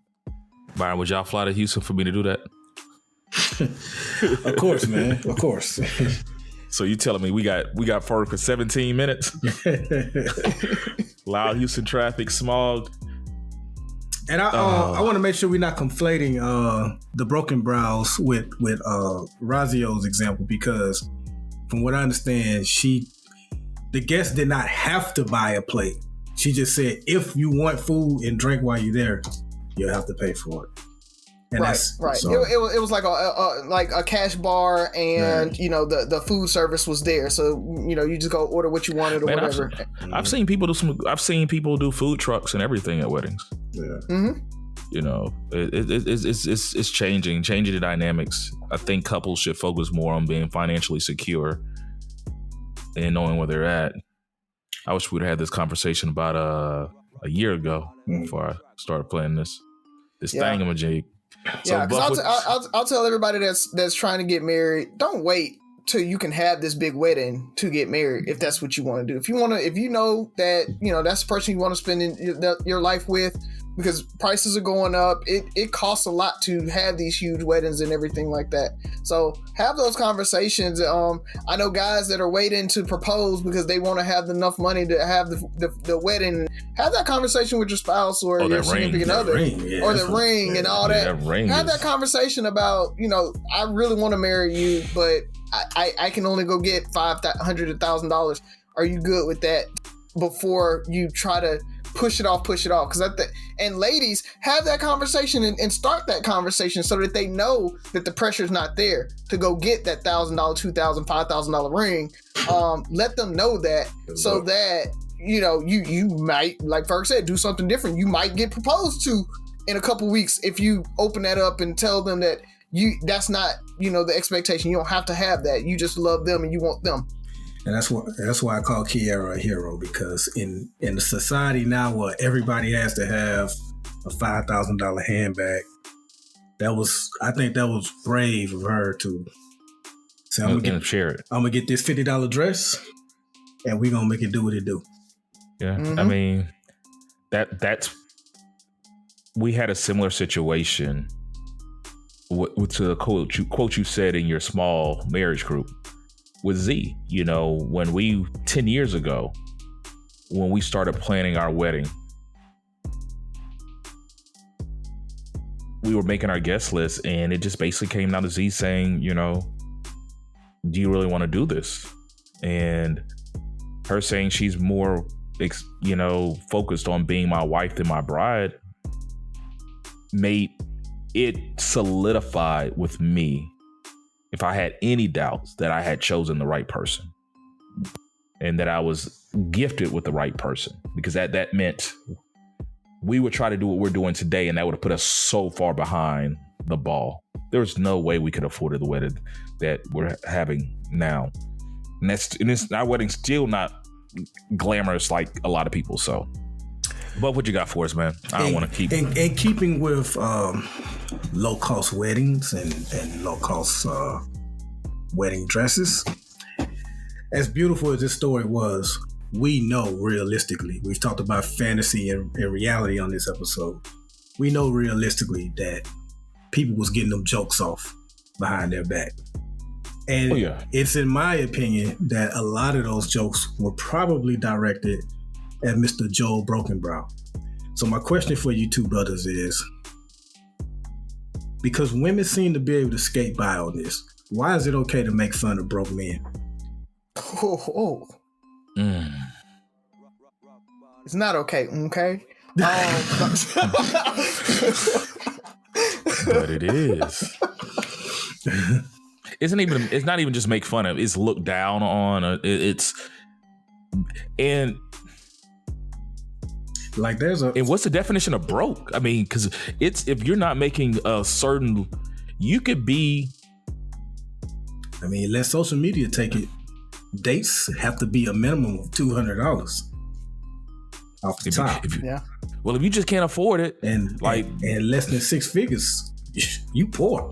Byron, would y'all fly to Houston for me to do that? Of course, man. Of course. So you telling me we got Ferg for 17 minutes? Loud Houston traffic, smog. And I want to make sure we're not conflating the broken brows with Razio's example, because from what I understand, the guest did not have to buy a plate. She just said, if you want food and drink while you're there, you'll have to pay for it. And right. So, it was like a cash bar, and right. The food service was there, so you just go order what you wanted or whatever. I've seen people do food trucks and everything at weddings. Yeah. Mm-hmm. It's changing the dynamics. I think couples should focus more on being financially secure and knowing where they're at. I wish we'd had this conversation about a year ago before I started playing this thingamajig. Yeah, because I'll tell everybody that's trying to get married, don't wait till you can have this big wedding to get married, if that's what you want to do. If you know that, that's the person you want to spend your life with, because prices are going up. It costs a lot to have these huge weddings and everything like that. So have those conversations. I know guys that are waiting to propose because they want to have enough money to have the wedding. Have that conversation with your spouse or your significant other, or the ring and all that. Have that conversation about, I really want to marry you, but I can only go get $500,000. Are you good with that? Before you try to push it off, because and ladies, have that conversation and start that conversation so that they know that the pressure's not there to go get that $1,000, $2,000, $5,000 ring. Let them know that, so that you might, like Ferg said, do something different. You might get proposed to in a couple weeks if you open that up and tell them that that's not the expectation. You don't have to have that. You just love them and you want them. And that's why I call Kiara a hero, because in the society now where everybody has to have a $5,000 handbag, I think that was brave of her to say, I'm gonna get this $50 dress and we're gonna make it do what it do. Yeah. Mm-hmm. I mean, that's we had a similar situation to the quote you said in your small marriage group with Z. When 10 years ago, when we started planning our wedding, we were making our guest list, and it just basically came down to Z saying, do you really want to do this? And her saying she's more, focused on being my wife than my bride, made it solidified with me, if I had any doubts, that I had chosen the right person and that I was gifted with the right person, because that meant we would try to do what we're doing today, and that would have put us so far behind the ball. There was no way we could have afforded the wedding that we're having now. And our wedding's still not glamorous like a lot of people. So, but what you got for us, man? I don't want to keep... In keeping with low-cost weddings and low-cost wedding dresses, as beautiful as this story was, we know realistically, we've talked about fantasy and reality on this episode, we know realistically that people was getting them jokes off behind their back. And It's in my opinion that a lot of those jokes were probably directed at Mr. Joel Brockenbrough. So my question for you two brothers is, because women seem to be able to skate by on this, why is it okay to make fun of broke men? It's not okay, okay? But it is. It's not even just make fun of. It's looked down on. And what's the definition of broke? I mean, because if you're not making a certain, you could be. I mean, let social media take it. Dates have to be a minimum of $200 off the top. Well, if you just can't afford it, and less than six figures, you poor.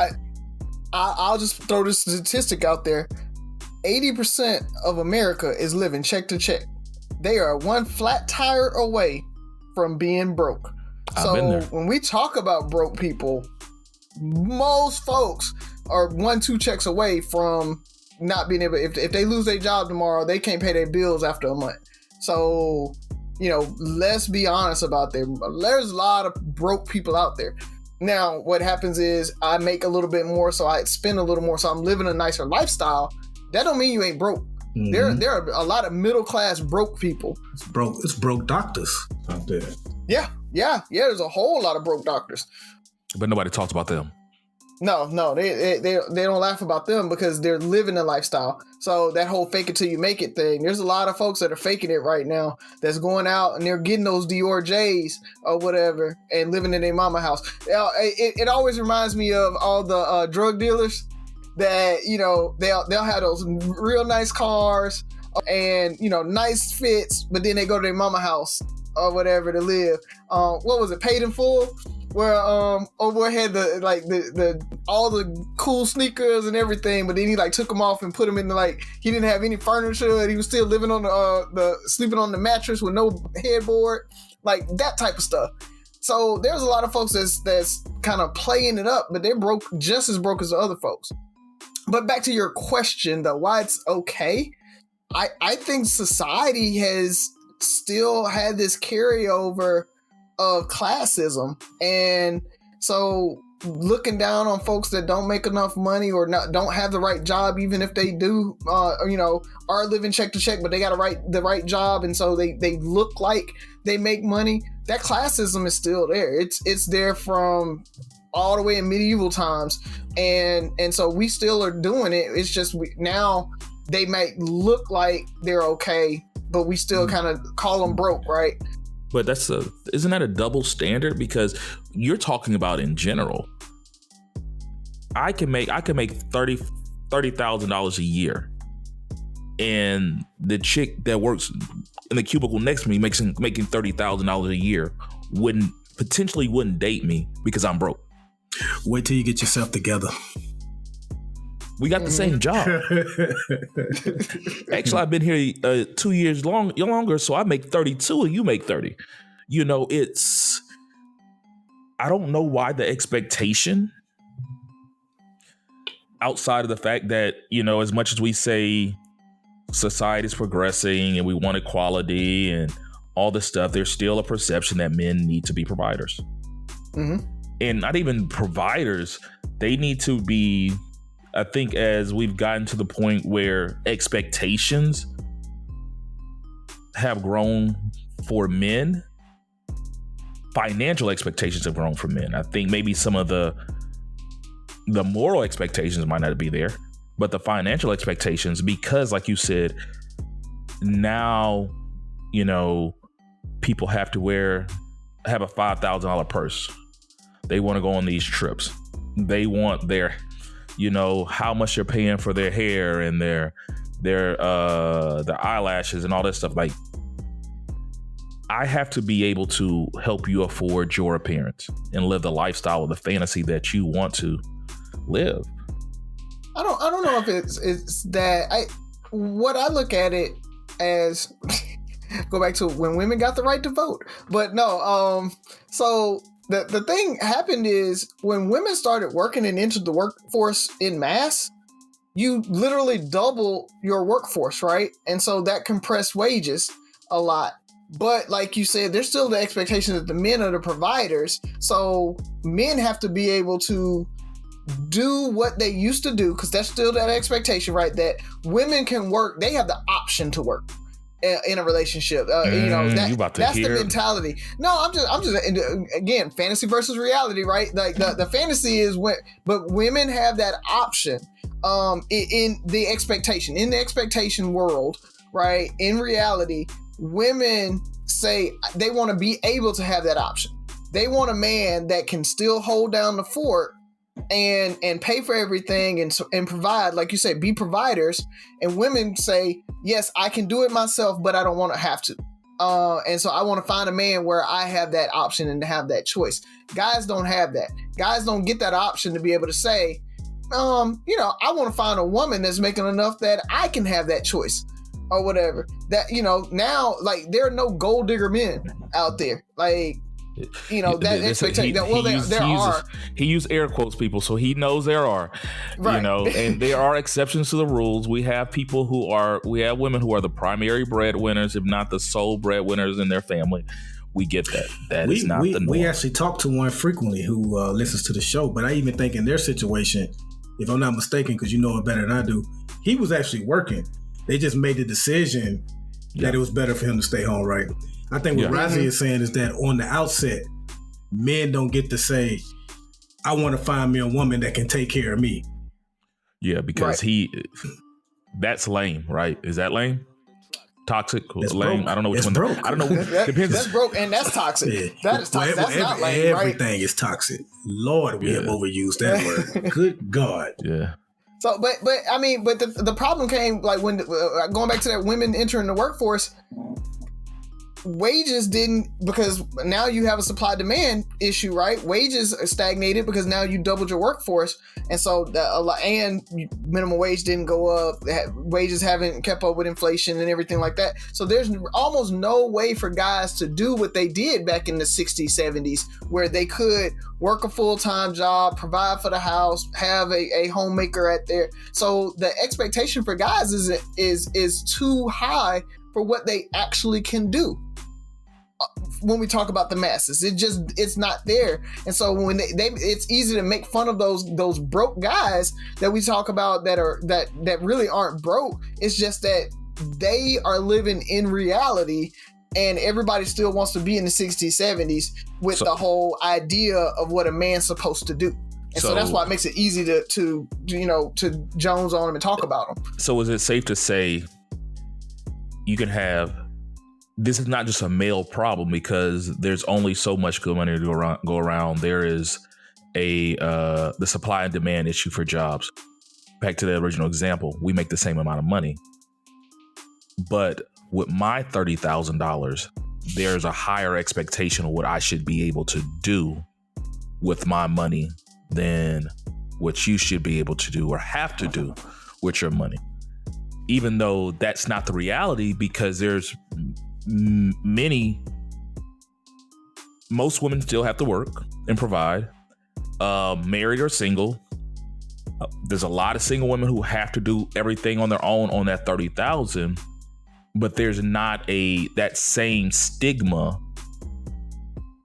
I'll just throw this statistic out there. 80% of America is living check to check. They are one flat tire away from being broke. So when we talk about broke people, most folks are 1-2 checks away from not being able, if they lose their job tomorrow, they can't pay their bills after a month. So, let's be honest about that. There's a lot of broke people out there. Now, what happens is I make a little bit more, so I spend a little more, so I'm living a nicer lifestyle. That don't mean you ain't broke. Mm-hmm. There are a lot of middle class broke people. It's broke doctors out there. Yeah. There's a whole lot of broke doctors, but nobody talks about them. No, they don't laugh about them because they're living a lifestyle. So that whole fake it till you make it thing, there's a lot of folks that are faking it right now that's going out and they're getting those Dior J's or whatever and living in their mama house. It always reminds me of all the drug dealers that, they'll have those real nice cars and, nice fits, but then they go to their mama house or whatever to live. What was it? Paid in Full, where Old had the all the cool sneakers and everything, but then he like took them off and put them in the like he didn't have any furniture and he was still living on the sleeping on the mattress with no headboard, like that type of stuff. So there's a lot of folks that's kind of playing it up, but they're just as broke as the other folks. But back to your question though, why it's okay? I think society has still had this carryover of classism, and so looking down on folks that don't make enough money or don't have the right job, even if they do, are living check to check, but they got the right job, and so they look like they make money. That classism is still there. It's there from all the way in medieval times, and so we still are doing it. It's just now they might look like they're okay, but we still kind of call them broke, right? But isn't that a double standard? Because you're talking about in general. I can make $30,000 a year, and the chick that works in the cubicle next to me making $30,000 a year wouldn't date me because I'm broke. Wait till you get yourself together. We got the same job. Actually, I've been here 2 years longer, so I make 32 and you make 30. I don't know why the expectation, outside of the fact that, as much as we say society is progressing and we want equality and all this stuff, there's still a perception that men need to be providers. Mm-hmm. And not even providers, they need to be, I think, as we've gotten to the point where expectations have grown for men, financial expectations have grown for men. I think maybe some of the moral expectations might not be there, but the financial expectations, because like you said, now, people have to have a $5,000 purse. They want to go on these trips. They want their, how much they're paying for their hair and their eyelashes and all that stuff. Like, I have to be able to help you afford your appearance and live the lifestyle of the fantasy that you want to live. I don't know if it's that. What I look at it as, go back to when women got the right to vote, but no. So the thing happened is when women started working and entered the workforce in mass, you literally double your workforce, right? And so that compressed wages a lot. But like you said, there's still the expectation that the men are the providers. So men have to be able to do what they used to do, because that's still that expectation, right? That women can work. They have the option to work in a relationship. That's the mentality. No, I'm just again, fantasy versus reality, right? Like the fantasy is but women have that option in the expectation world, right? In reality, women say they want to be able to have that option. They want a man that can still hold down the fort and pay for everything and provide, like you say, be providers. And women say, yes, I can do it myself, but I don't want to have to. And so I want to find a man where I have that option and have that choice. Guys don't have that. Guys don't get that option to be able to say, I want to find a woman that's making enough that I can have that choice or whatever. That, now, like, there are no gold digger men out there. Like, that expectation. He used air quotes, people, so he knows there are, right. And there are exceptions to the rules. We have women who are the primary breadwinners, if not the sole breadwinners in their family. We get that. That is not the norm. We actually talk to one frequently who listens to the show, but I even think in their situation, if I'm not mistaken, because you know it better than I do, he was actually working. They just made the decision that it was better for him to stay home, right? I think what Razi is saying is that on the outset, men don't get to say, I want to find me a woman that can take care of me. Yeah, because that's lame, right? Is that lame? Toxic? That's lame? Broke. I don't know which it's one. Broke. I don't know. Depends. That's broke and that's toxic. Yeah. That is toxic. That's not lame, everything is toxic. Lord, we have overused that word. Good God. Yeah. So, but the problem came like when going back to that women entering the workforce. wages didn't, because now you have a supply demand issue, right? Wages are stagnated because now you doubled your workforce, and so and minimum wage didn't go up. Wages haven't kept up with inflation and everything like that. So there's almost no way for guys to do what they did back in the 60s, 70s, where they could work a full-time job, provide for the house, have a homemaker at there. So the expectation for guys is too high for what they actually can do. When we talk about the masses, it's not there. And so when they it's easy to make fun of those broke guys that we talk about that really aren't broke. It's just that they are living in reality, and everybody still wants to be in the 60s, 70s with the whole idea of what a man's supposed to do. And so that's why it makes it easy to Jones on them and talk about them. So is it safe to say you can have, this is not just a male problem, because there's only so much good money to go around. There is the supply and demand issue for jobs. Back to the original example, we make the same amount of money, but with my $30,000, there's a higher expectation of what I should be able to do with my money than what you should be able to do or have to do with your money. Even though that's not the reality, because there's most women still have to work and provide, married or single. There's a lot of single women who have to do everything on their own on that 30,000, but there's not that same stigma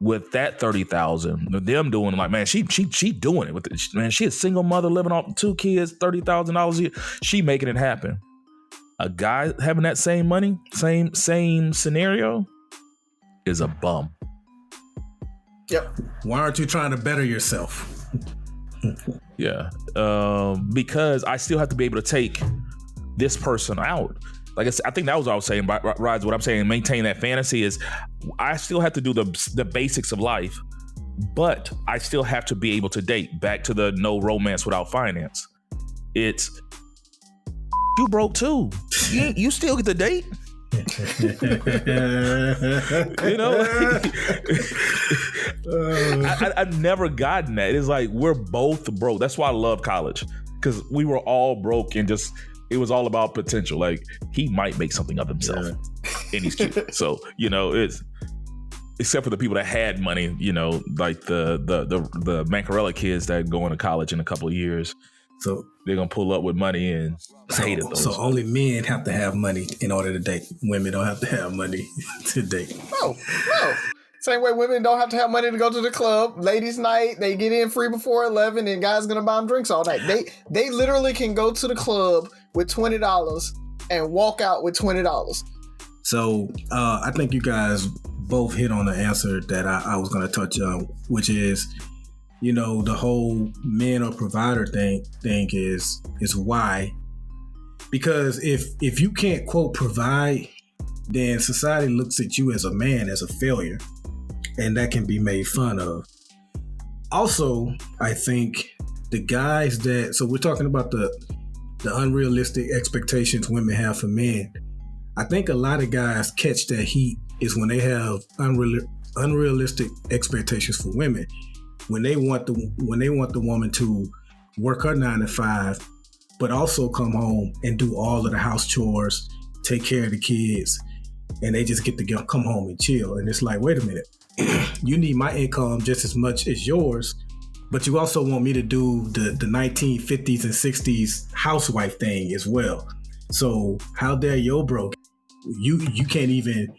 with that 30,000. Them doing like, man, she doing it with it. Man, she a single mother living off 2 kids, $30,000 a year. She making it happen. A guy having that same money, same scenario, is a bum. Yep. Why aren't you trying to better yourself? Yeah. Because I still have to be able to take this person out. Like I think that was what I was saying, Razi. What I'm saying, maintain that fantasy is I still have to do the basics of life, but I still have to be able to date. Back to the no romance without finance. It's you broke too. You still get to date. You know, I've never gotten that. It's like we're both broke. That's why I love college, because we were all broke and just it was all about potential. Like he might make something of himself, and he's cute. So it's except for the people that had money. Like the Mancarella kids that go into college in a couple of years. So they're gonna pull up with money and hate it. So only men have to have money in order to date. Women don't have to have money to date. No. Same way women don't have to have money to go to the club. Ladies' night, they get in free before 11, and guys gonna buy them drinks all night. They literally can go to the club with $20 and walk out with $20. So I think you guys both hit on the answer that I was gonna touch on, which is, the whole man or provider thing is why. Because if you can't, quote, provide, then society looks at you as a man as a failure, and that can be made fun of. Also, I think the guys so we're talking about the unrealistic expectations women have for men. I think a lot of guys catch that heat is when they have unrealistic expectations for women. When they want the woman to work her 9 to 5, but also come home and do all of the house chores, take care of the kids, and they just get to come home and chill. And it's like, wait a minute, you need my income just as much as yours, but you also want me to do the 1950s and 60s housewife thing as well. So how dare you broke? You can't even,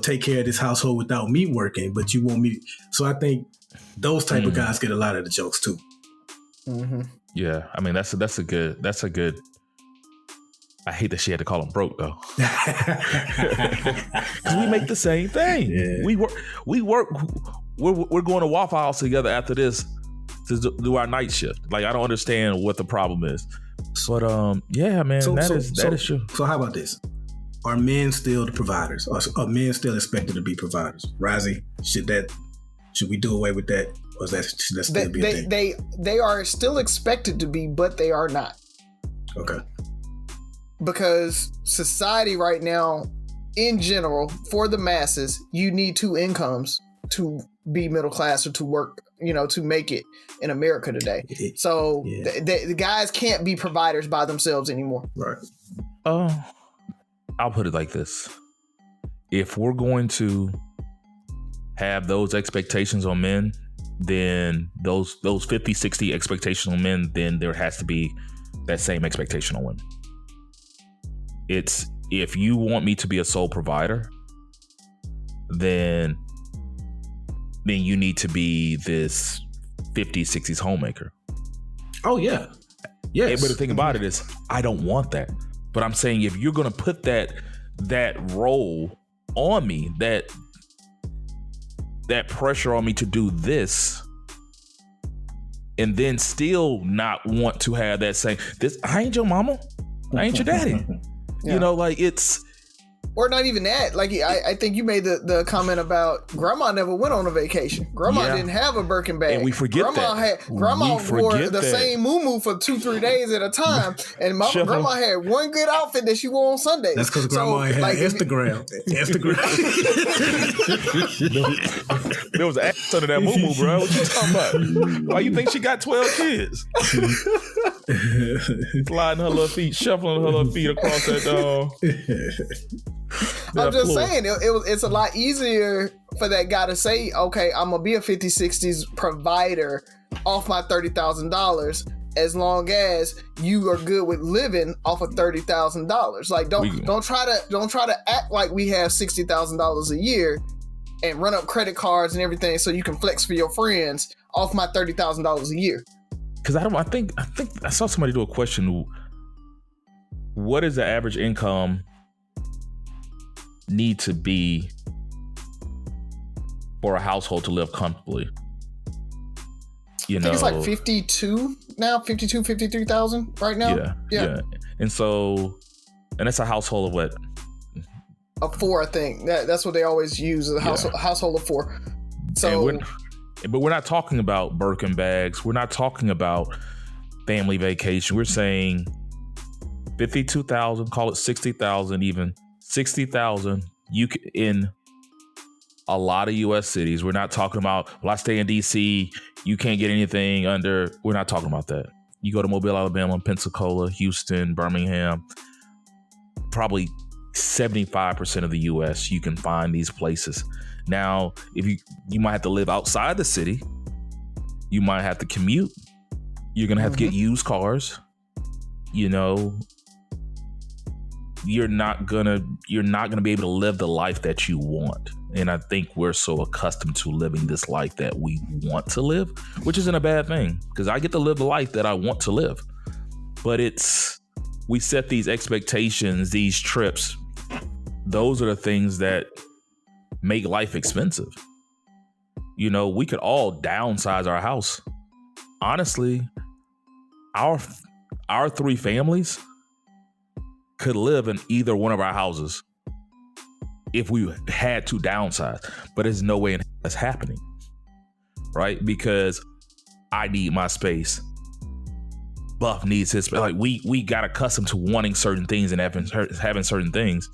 take care of this household without me working, but you want me. So I think those type of guys get a lot of the jokes too. Mm-hmm. Yeah, I mean that's a good. I hate that she had to call him broke though, because we make the same thing. Yeah. We work. We're going to Waffle House together after this to do our night shift. Like I don't understand what the problem is, but yeah, man, that is true. So how about this? Are men still the providers? Are men still expected to be providers? Razi, should we do away with that? Or should that still be a thing? They are still expected to be, but they are not. Okay. Because society right now in general, for the masses, you need two incomes to be middle class or to work, to make it in America today. So the guys can't be providers by themselves anymore. Right. I'll put it like this. If we're going to have those expectations on men, then those 50, 60 expectations on men, then there has to be that same expectation on women. It's, if you want me to be a sole provider, then you need to be this 50s, 60s homemaker. Oh, yeah. Yes. But the thing about it is, I don't want that. But I'm saying, if you're going to put that role on me, that pressure on me to do this, and then still not want to have that same, I ain't your mama, I ain't your daddy. Yeah. It's... Or not even that. I think you made the comment about grandma never went on a vacation. Grandma didn't have a Birkin bag. And we forget Grandma wore the same muumuu for 2-3 days at a time. And grandma had one good outfit that she wore on Sundays. That's because grandma had Instagram. There was an ass under that muumuu, bro. What you talking about? Why you think she got 12 kids? Sliding her little feet, shuffling her little feet across that dog. I'm just saying, it's a lot easier for that guy to say, okay, I'm going to be a 50s, 60s provider off my $30,000 as long as you are good with living off of $30,000. Don't try to act like we have $60,000 a year and run up credit cards and everything so you can flex for your friends off my $30,000 a year. Because I think I saw somebody do a question. What is the average income need to be for a household to live comfortably? I think it's like 52 now, 53,000 right now. Yeah. And that's a household of what? Of 4, I think. That's what they always use, a household of 4. So, but we're not talking about Birkin bags. We're not talking about family vacation. We're saying 52,000, call it 60,000 even. 60,000 in a lot of U.S. cities. We're not talking about, I stay in D.C., you can't get anything under. We're not talking about that. You go to Mobile, Alabama, Pensacola, Houston, Birmingham, probably 75% of the U.S. you can find these places. Now, if you might have to live outside the city, you might have to commute. You're gonna have to get used cars. You're not gonna be able to live the life that you want. And I think we're so accustomed to living this life that we want to live, which isn't a bad thing, because I get to live the life that I want to live. But we set these expectations, these trips. Those are the things that make life expensive. We could all downsize our house. Honestly, our 3 families could live in either one of our houses if we had to downsize, but there's no way that's happening, right? Because I need my space. Buff needs his space. We got accustomed to wanting certain things and having certain things.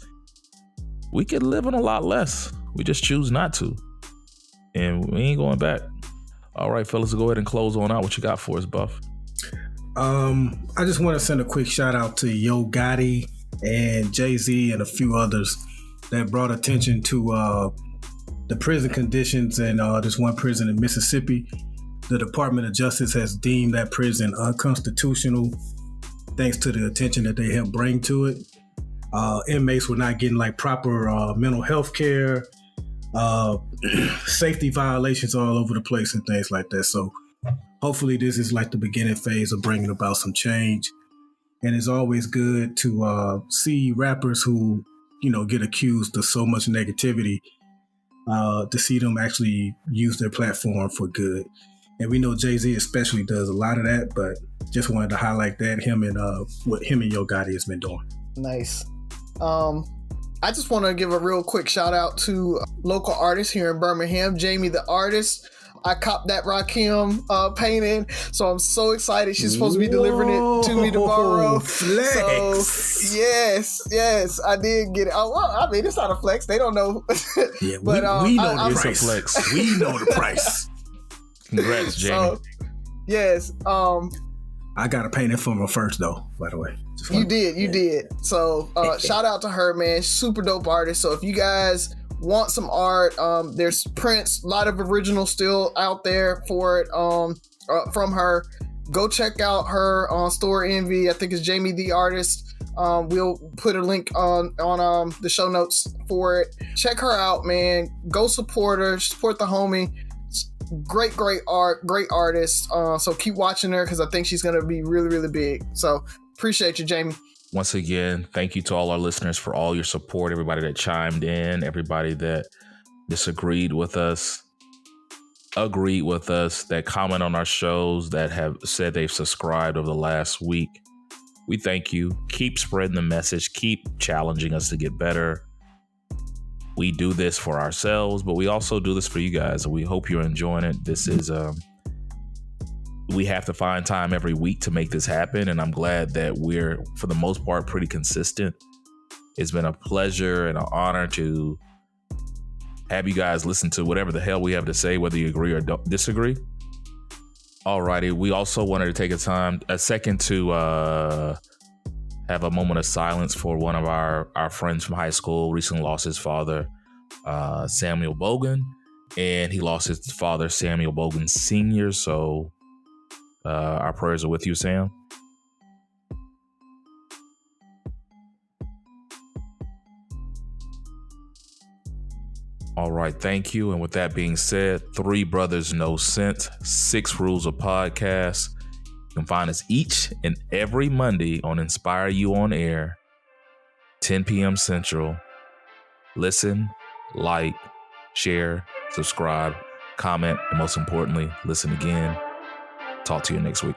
We could live on a lot less. We just choose not to, and we ain't going back. All right, fellas, go ahead and close on out. What you got for us, Buff? I just want to send a quick shout out to Yo Gotti and Jay-Z and a few others that brought attention to the prison conditions in this one prison in Mississippi. The Department of Justice has deemed that prison unconstitutional thanks to the attention that they helped bring to it. Inmates were not getting proper mental health care, safety violations all over the place and things like that. So hopefully this is the beginning phase of bringing about some change. And it's always good to see rappers who, get accused of so much negativity, to see them actually use their platform for good. And we know Jay-Z especially does a lot of that, but just wanted to highlight that, what him and Yo Gotti has been doing. Nice. I just want to give a real quick shout out to local artists here in Birmingham. Jamie the Artist. I copped that Rakim painting, so I'm so excited. She's supposed to be delivering it to me tomorrow. Flex. So yes, I did get it. Oh, well, I mean, it's not a flex. They don't know. Yeah, but we know the It's a price. flex. We know the price. Congrats, Jamie. So, yes. I got a painting for my first though, by the way. You did. So shout out to her, man. Super dope artist. So if you guys want some art, there's prints, a lot of originals still out there for it from her. Go check out her on Store Envy. I think it's Jamie the Artist. We'll put a link on the show notes for it. Check her out, man. Go support her. Support the homie. Great art, great artist. So keep watching her because I think she's gonna be really, really big. So appreciate you, Jamie. Once again, thank you to all our listeners for all your support, everybody that chimed in, everybody that disagreed with us, agreed with us, that comment on our shows, that have said they've subscribed over the last week. We thank you. Keep spreading the message. Keep challenging us to get better. We do this for ourselves, but we also do this for you guys, and we hope you're enjoying it. This is, we have to find time every week to make this happen, and I'm glad that we're, for the most part, pretty consistent. It's been a pleasure and an honor to have you guys listen to whatever the hell we have to say, whether you agree or don't disagree. Alrighty, we also wanted to take a second to have a moment of silence for one of our friends from high school. Recently lost his father, Samuel Boggan, and he lost his father, Samuel Boggan Sr. So our prayers are with you, Sam. All right, thank you. And with that being said, 3 Brothers No Sense, 6 Rules of Podcast. You can find us each and every Monday on Inspire You On Air, 10 p.m. Central. Listen, like, share, subscribe, comment, and most importantly, listen again. Talk to you next week.